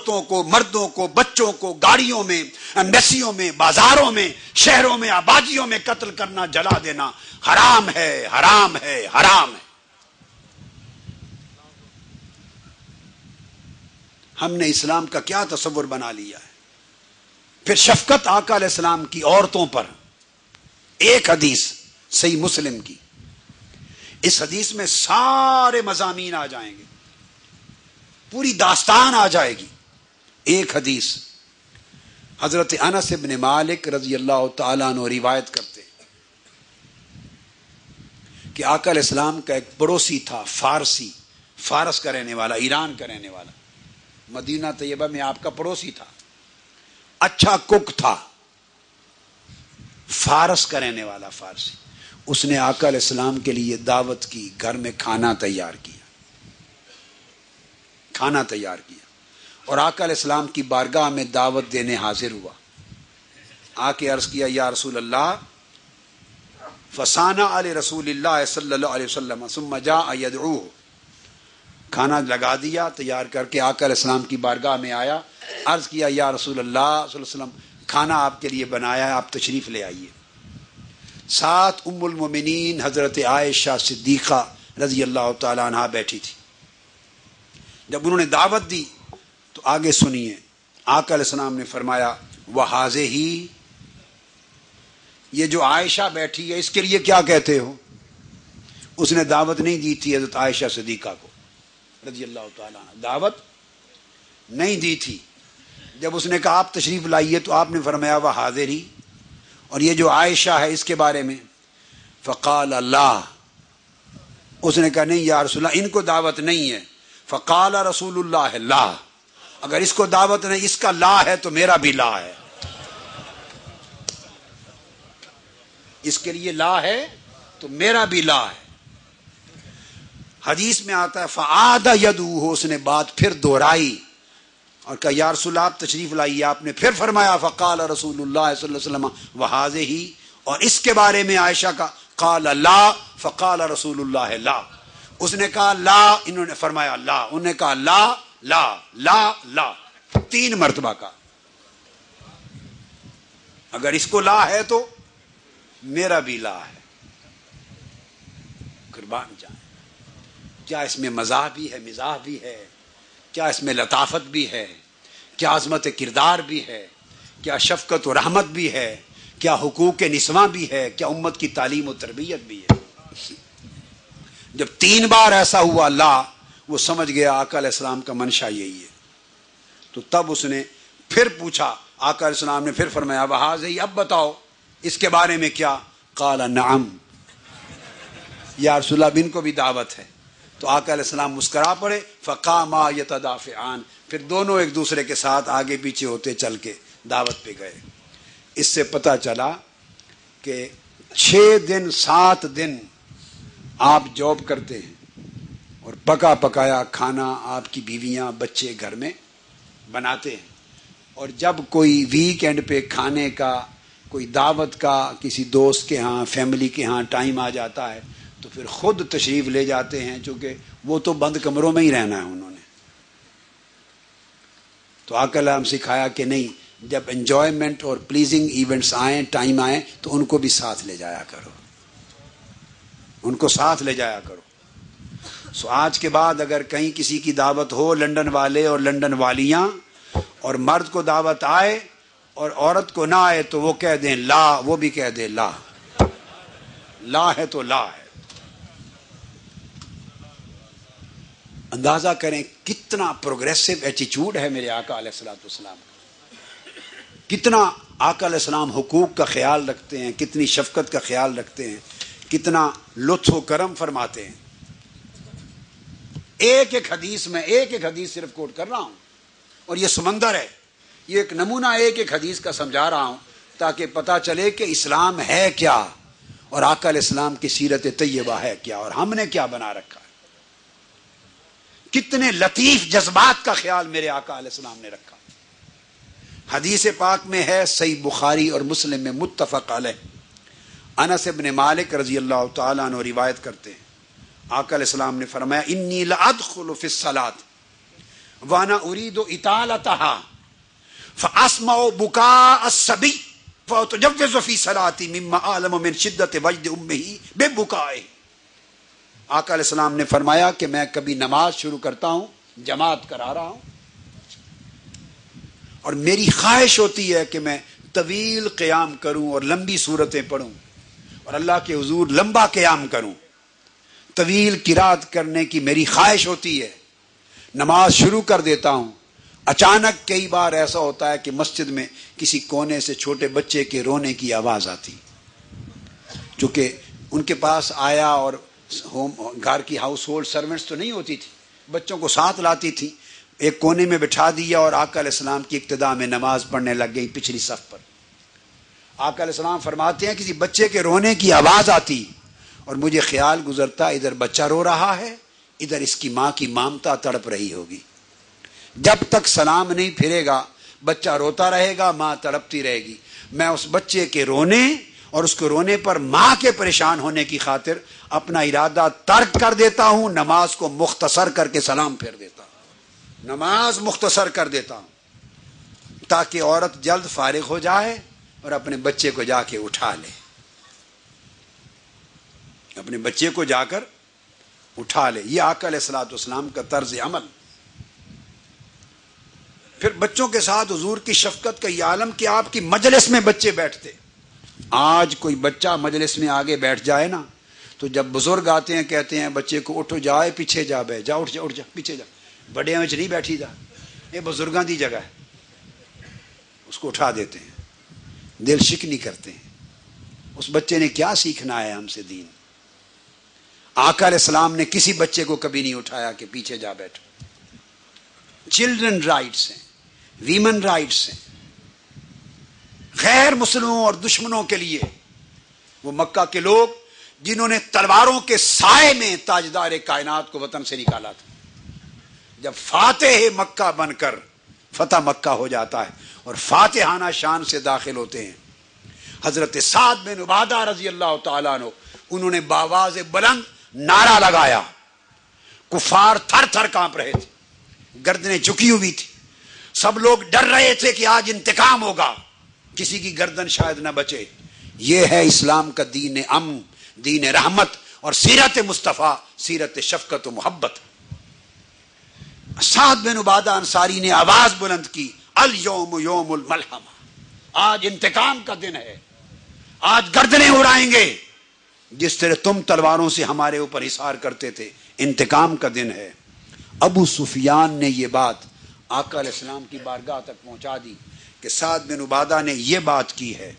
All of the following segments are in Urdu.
عورتوں کو، مردوں کو، بچوں کو گاڑیوں میں، ایمبیسیوں میں، بازاروں میں، شہروں میں، آبادیوں میں قتل کرنا، جلا دینا حرام ہے، حرام ہے، حرام ہے۔ ہم نے اسلام کا کیا تصور بنا لیا ہے؟ پھر شفقت آقا علیہ السلام کی عورتوں پر، ایک حدیث صحیح مسلم کی، اس حدیث میں سارے مضامین آ جائیں گے، پوری داستان آ جائے گی۔ ایک حدیث حضرت انس بن مالک رضی اللہ تعالیٰ عنہ روایت کرتے ہیں کہ آقا علیہ السلام کا ایک پڑوسی تھا، فارسی، فارس کا رہنے والا، ایران کا رہنے والا، مدینہ طیبہ میں آپ کا پڑوسی تھا، اچھا کک تھا، فارس کا رہنے والا، فارسی۔ اس نے آقا علیہ السلام کے لیے دعوت کی، گھر میں کھانا تیار کیا، کھانا تیار کیا، اور آقا علیہ السلام کی بارگاہ میں دعوت دینے حاضر ہوا۔ آ کے عرض کیا یا رسول اللہ، فسانہ علی رسول اللہ صلی اللہ علیہ وسلم ثم جاء یدعوہ، کھانا لگا دیا، تیار کر کے آقا علیہ السلام کی بارگاہ میں آیا، عرض کیا یا رسول اللہ صلی اللہ علیہ وسلم، کھانا آپ کے لیے بنایا ہے، آپ تشریف لے آئیے۔ ساتھ ام المومنین حضرت عائشہ صدیقہ رضی اللہ تعالی عنہا بیٹھی تھی۔ جب انہوں نے دعوت دی تو آگے سنیے، آقا علیہ السلام نے فرمایا وَحَاذِهِ، یہ جو عائشہ بیٹھی ہے اس کے لیے کیا کہتے ہو؟ اس نے دعوت نہیں دی تھی حضرت عائشہ صدیقہ کو رضی اللہ تعالیٰ عنہ، دعوت نہیں دی تھی۔ جب اس نے کہا آپ تشریف لائیے تو آپ نے فرمایا وَحَاذِرِ، اور یہ جو عائشہ ہے اس کے بارے میں، فقال اللہ، اس نے کہا نہیں یا رسول اللہ، ان کو دعوت نہیں ہے۔ فقال رسول اللہ لا، اگر اس کو دعوت نہیں، اس کا لا ہے تو میرا بھی لا ہے، اس کے لیے لا ہے تو میرا بھی لا ہے۔ حدیث میں آتا ہے فعاد یدعوہ، اس نے بات پھر دہرائی اور کہا یا رسول اللہ آپ تشریف لائیے۔ آپ نے پھر فرمایا فقال رسول اللہ صلی اللہ علیہ وسلم وَحَاذِهِ، اور اس کے بارے میں عائشہ کا قال لا، فقال رسول اللہ لا، اس نے کہا لا، انہوں نے فرمایا لا، انہوں نے کہا لا لا لا لا، 3 مرتبہ کا، اگر اس کو لا ہے تو میرا بھی لا ہے۔ قربان جائیں، کیا اس میں مزاح بھی ہے، مزاح بھی ہے، کیا اس میں لطافت بھی ہے، کیا عظمت کردار بھی ہے، کیا شفقت و رحمت بھی ہے، کیا حقوق نسواں بھی ہے، کیا امت کی تعلیم و تربیت بھی ہے۔ جب 3 بار ایسا ہوا لا، وہ سمجھ گیا آقا علیہ السلام کا منشا یہی ہے، تو تب اس نے پھر پوچھا، آقا علیہ السلام نے پھر فرمایا وَحَاذِهِ، اب بتاؤ اس کے بارے میں کیا؟ قال نعم، یا رسول اللہ ان کو بھی دعوت ہے۔ تو آقا علیہ السلام مسکرا پڑے، فقاما یتدافعان، پھر دونوں ایک دوسرے کے ساتھ آگے پیچھے ہوتے چل کے دعوت پہ گئے۔ اس سے پتہ چلا کہ 6 دن 7 دن آپ جاب کرتے ہیں اور پکا پکایا کھانا آپ کی بیویاں بچے گھر میں بناتے ہیں، اور جب کوئی ویک اینڈ پہ کھانے کا، کوئی دعوت کا، کسی دوست کے ہاں، فیملی کے ہاں ٹائم آ جاتا ہے تو پھر خود تشریف لے جاتے ہیں، چونکہ وہ تو بند کمروں میں ہی رہنا ہے انہوں نے۔ تو آقا نے ہم سکھایا کہ نہیں، جب انجوائمنٹ اور پلیزنگ ایونٹس آئیں، ٹائم آئیں، تو ان کو بھی ساتھ لے جایا کرو، ان کو ساتھ لے جایا کرو۔ سو آج کے بعد اگر کہیں کسی کی دعوت ہو، لندن والے اور لندن والیاں، اور مرد کو دعوت آئے اور عورت کو نہ آئے، تو وہ کہہ دیں لا، وہ بھی کہہ دیں لا، لا ہے تو لا ہے۔ اندازہ کریں کتنا پروگریسو ایٹیچیوڈ ہے میرے آقا علیہ الصلوۃ والسلام، کتنا آقا علیہ السلام حقوق کا خیال رکھتے ہیں، کتنی شفقت کا خیال رکھتے ہیں، کتنا لطف و کرم فرماتے ہیں۔ ایک ایک حدیث میں ایک ایک حدیث صرف کوٹ کر رہا ہوں، اور یہ سمندر ہے، یہ ایک نمونہ ایک ایک حدیث کا سمجھا رہا ہوں تاکہ پتہ چلے کہ اسلام ہے کیا اور آقا علیہ السلام کی سیرت طیبہ ہے کیا، اور ہم نے کیا بنا رکھا ہے۔ کتنے لطیف جذبات کا خیال میرے آقا علیہ السلام نے رکھا۔ حدیث پاک میں ہے، صحیح بخاری اور مسلم میں متفق علیہ، انس بن مالک رضی اللہ تعالیٰ عنہ روایت کرتے ہیں، آقا علیہ السلام نے فرمایا انی لادخل فی الصلاۃ وانا اريد اطالتها فاسمع بكاء الصبي فتجوز في صلاتي مما اعلم من شدت وجد امه ببكائه. آقا علیہ السلام نے فرمایا کہ میں کبھی نماز شروع کرتا ہوں، جماعت کرا رہا ہوں، اور میری خواہش ہوتی ہے کہ میں طویل قیام کروں اور لمبی صورتیں پڑھوں اور اللہ کے حضور لمبا قیام کروں، طویل قرات کرنے کی میری خواہش ہوتی ہے. نماز شروع کر دیتا ہوں، اچانک کئی بار ایسا ہوتا ہے کہ مسجد میں کسی کونے سے چھوٹے بچے کے رونے کی آواز آتی، چونکہ ان کے پاس آیا اور گھر کی ہاؤس ہولڈ سرونٹس تو نہیں ہوتی تھی، بچوں کو ساتھ لاتی تھی، ایک کونے میں بٹھا دیا اور آقا علیہ السلام کی ابتدا میں نماز پڑھنے لگ گئی پچھلی صف پر. آقا علیہ السلام فرماتے ہیں کسی بچے کے رونے کی آواز آتی اور مجھے خیال گزرتا ادھر بچہ رو رہا ہے، ادھر اس کی ماں کی مامتا تڑپ رہی ہوگی. جب تک سلام نہیں پھرے گا بچہ روتا رہے گا، ماں تڑپتی رہے گی. میں اس بچے کے رونے اور اس کو رونے پر ماں کے پریشان ہونے کی خاطر اپنا ارادہ ترک کر دیتا ہوں، نماز کو مختصر کر کے سلام پھیر دیتا ہوں، نماز مختصر کر دیتا ہوں تاکہ عورت جلد فارغ ہو جائے اور اپنے بچے کو جا کے اٹھا لے، اپنے بچے کو جا کر اٹھا لے. یہ آقا علیہ الصلوۃ والسلام کا طرز عمل. پھر بچوں کے ساتھ حضور کی شفقت کا یہ عالم کہ آپ کی مجلس میں بچے بیٹھتے. آج کوئی بچہ مجلس میں آگے بیٹھ جائے نا تو جب بزرگ آتے ہیں کہتے ہیں بچے کو اٹھو جائے پیچھے جا بے جا، اٹھ جا اٹھ جا پیچھے جا، بڑے میں نہیں بیٹھی جا، یہ بزرگاں دی جگہ ہے. اس کو اٹھا دیتے ہیں، دل شکنی کرتے ہیں. اس بچے نے کیا سیکھنا ہے ہم سے دین؟ آقا علیہ السلام نے کسی بچے کو کبھی نہیں اٹھایا کہ پیچھے جا بیٹھو. چلڈرن رائٹس ہیں، ویمن رائٹس ہیں. غیر مسلموں اور دشمنوں کے لیے وہ مکہ کے لوگ جنہوں نے تلواروں کے سائے میں تاجدار کائنات کو وطن سے نکالا تھا، جب فاتح مکہ بن کر فتح مکہ ہو جاتا ہے اور فاتحانہ شان سے داخل ہوتے ہیں. حضرت سعد بن عبادہ رضی اللہ تعالیٰ عنہ، انہوں نے بآواز بلند نعرہ لگایا. کفار تھر تھر کانپ رہے تھے، گردنیں جھکی ہوئی تھی، سب لوگ ڈر رہے تھے کہ آج انتقام ہوگا، کسی کی گردن شاید نہ بچے. یہ ہے اسلام کا دین امن، دین رحمت اور سیرت مصطفیٰ، سیرت شفقت و محبت. سعد بن عبادہ انصاری نے آواز بلند کی، الیوم یوم الملحمہ، آج انتقام کا دن ہے، آج گردنیں اڑائیں گے جس طرح تم تلواروں سے ہمارے اوپر حصار کرتے تھے، انتقام کا دن ہے. ابو سفیان نے یہ بات آقا علیہ السلام کی بارگاہ تک پہنچا دی کہ سعد بن عبادہ نے یہ بات کی ہے.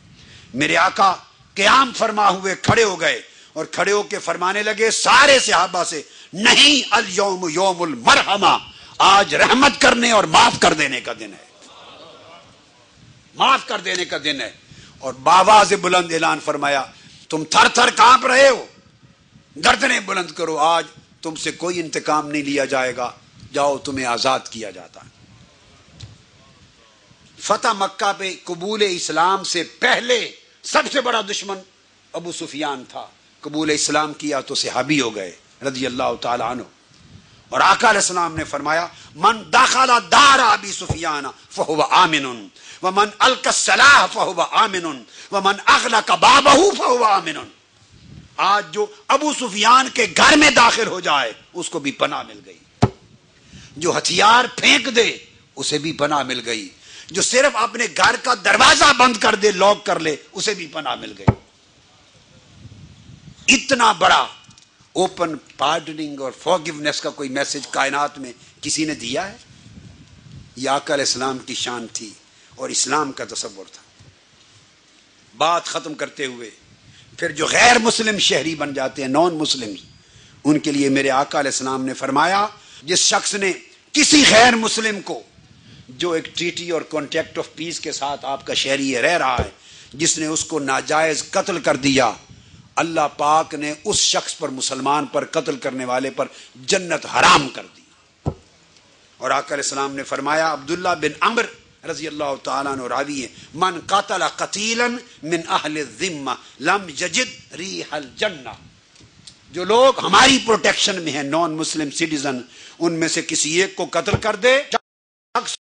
میرے آقا قیام فرما ہوئے کھڑے ہو گئے اور کھڑے ہو کے فرمانے لگے سارے صحابہ سے، نہیں، الیوم یوم المرحمہ، آج رحمت کرنے اور معاف کر دینے کا دن ہے، معاف کر دینے کا دن ہے. اور بآواز بلند اعلان فرمایا، تم تھر تھر کانپ رہے ہو، گردنیں بلند کرو، آج تم سے کوئی انتقام نہیں لیا جائے گا، جاؤ تمہیں آزاد کیا جاتا ہے. فتح مکہ پہ قبول اسلام سے پہلے سب سے بڑا دشمن ابو سفیان تھا. قبول اسلام کیا تو صحابی ہو گئے رضی اللہ تعالی عنہ. اور آقا علیہ السلام نے فرمایا، من دخل دار ابی سفیان فهو آمن ومن القى السلاح فهو آمن ومن اغلق بابه فهو آمن. آج جو ابو سفیان کے گھر میں داخل ہو جائے اس کو بھی پناہ مل گئی، جو ہتھیار پھینک دے اسے بھی پناہ مل گئی، جو صرف اپنے گھر کا دروازہ بند کر دے، لاک کر لے، اسے بھی پناہ مل گئی. اتنا بڑا اوپن پارڈننگ اور فارگیونیس کا کوئی میسج کائنات میں کسی نے دیا ہے؟ یہ آقا علیہ السلام کی شان تھی اور اسلام کا تصور تھا. بات ختم کرتے ہوئے پھر جو غیر مسلم شہری بن جاتے ہیں، نان مسلم، ان کے لیے میرے آقا علیہ السلام نے فرمایا، جس شخص نے کسی غیر مسلم کو، جو ایک ٹریٹی اور کانٹیکٹ آف پیس کے ساتھ آپ کا شہری رہ رہا ہے، جس نے اس کو ناجائز قتل کر دیا، اللہ پاک نے اس شخص پر، مسلمان پر، قتل کرنے والے پر جنت حرام کر دی. اور آقا علیہ السلام نے فرمایا، عبداللہ بن عمر رضی اللہ تعالیٰ عنہ راوی ہے، من قتل قتیلا من اہل الذمہ لم یجد ریح الجنہ. جو لوگ ہماری پروٹیکشن میں ہیں، نان مسلم سٹیزن، ان میں سے کسی ایک کو قتل کر دے،